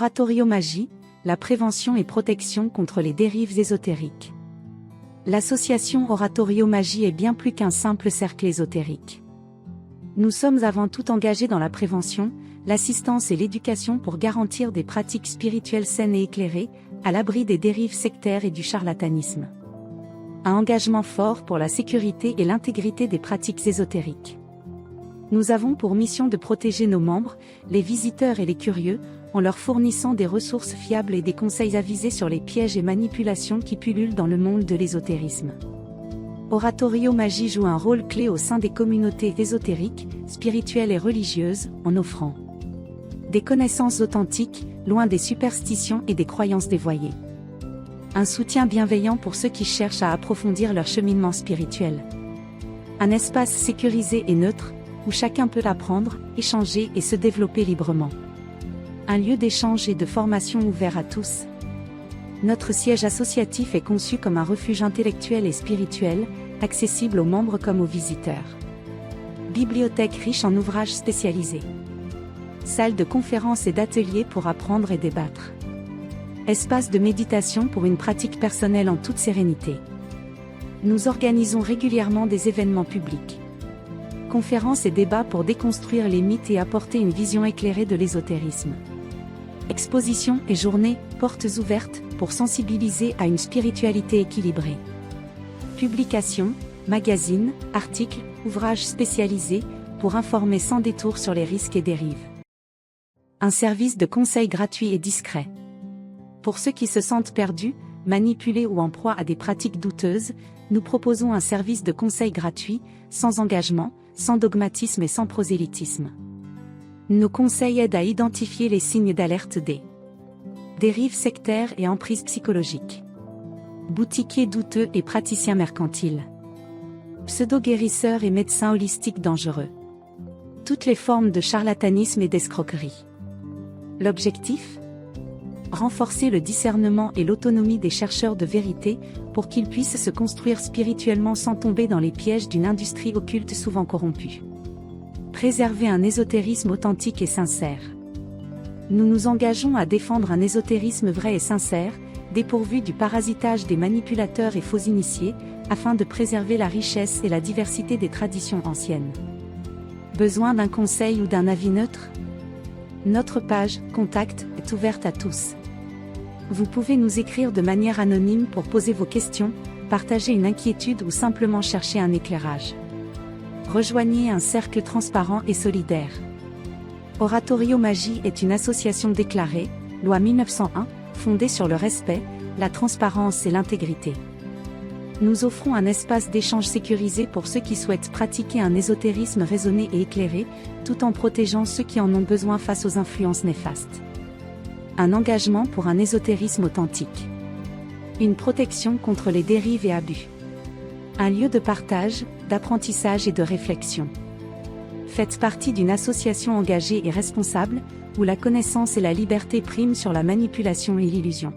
Oratorio Magie, la prévention et protection contre les dérives ésotériques. L'association Oratorio Magie est bien plus qu'un simple cercle ésotérique. Nous sommes avant tout engagés dans la prévention, l'assistance et l'éducation pour garantir des pratiques spirituelles saines et éclairées, à l'abri des dérives sectaires et du charlatanisme. Un engagement fort pour la sécurité et l'intégrité des pratiques ésotériques. Nous avons pour mission de protéger nos membres, les visiteurs et les curieux, en leur fournissant des ressources fiables et des conseils avisés sur les pièges et manipulations qui pullulent dans le monde de l'ésotérisme. Oratorio Magie joue un rôle clé au sein des communautés ésotériques, spirituelles et religieuses, en offrant des connaissances authentiques, loin des superstitions et des croyances dévoyées. Un soutien bienveillant pour ceux qui cherchent à approfondir leur cheminement spirituel. Un espace sécurisé et neutre, où chacun peut apprendre, échanger et se développer librement. Un lieu d'échange et de formation ouvert à tous. Notre siège associatif est conçu comme un refuge intellectuel et spirituel, accessible aux membres comme aux visiteurs. Bibliothèque riche en ouvrages spécialisés. Salle de conférences et d'ateliers pour apprendre et débattre. Espace de méditation pour une pratique personnelle en toute sérénité. Nous organisons régulièrement des événements publics. Conférences et débats pour déconstruire les mythes et apporter une vision éclairée de l'ésotérisme. Expositions et journées, portes ouvertes, pour sensibiliser à une spiritualité équilibrée. Publications, magazines, articles, ouvrages spécialisés, pour informer sans détour sur les risques et dérives. Un service de conseil gratuit et discret. Pour ceux qui se sentent perdus, manipulés ou en proie à des pratiques douteuses, nous proposons un service de conseil gratuit, sans engagement, sans dogmatisme et sans prosélytisme. Nos conseils aident à identifier les signes d'alerte des dérives sectaires et emprises psychologiques. Boutiquiers douteux et praticiens mercantiles. Pseudo-guérisseurs et médecins holistiques dangereux. Toutes les formes de charlatanisme et d'escroquerie. L'objectif ? Renforcer le discernement et l'autonomie des chercheurs de vérité, pour qu'ils puissent se construire spirituellement sans tomber dans les pièges d'une industrie occulte souvent corrompue. Préserver un ésotérisme authentique et sincère. Nous nous engageons à défendre un ésotérisme vrai et sincère, dépourvu du parasitage des manipulateurs et faux initiés, afin de préserver la richesse et la diversité des traditions anciennes. Besoin d'un conseil ou d'un avis neutre ? Notre page « Contact » est ouverte à tous. Vous pouvez nous écrire de manière anonyme pour poser vos questions, partager une inquiétude ou simplement chercher un éclairage. Rejoignez un cercle transparent et solidaire. Oratorio Magie est une association déclarée, loi 1901, fondée sur le respect, la transparence et l'intégrité. Nous offrons un espace d'échange sécurisé pour ceux qui souhaitent pratiquer un ésotérisme raisonné et éclairé, tout en protégeant ceux qui en ont besoin face aux influences néfastes. Un engagement pour un ésotérisme authentique. Une protection contre les dérives et abus. Un lieu de partage, d'apprentissage et de réflexion. Faites partie d'une association engagée et responsable, où la connaissance et la liberté priment sur la manipulation et l'illusion.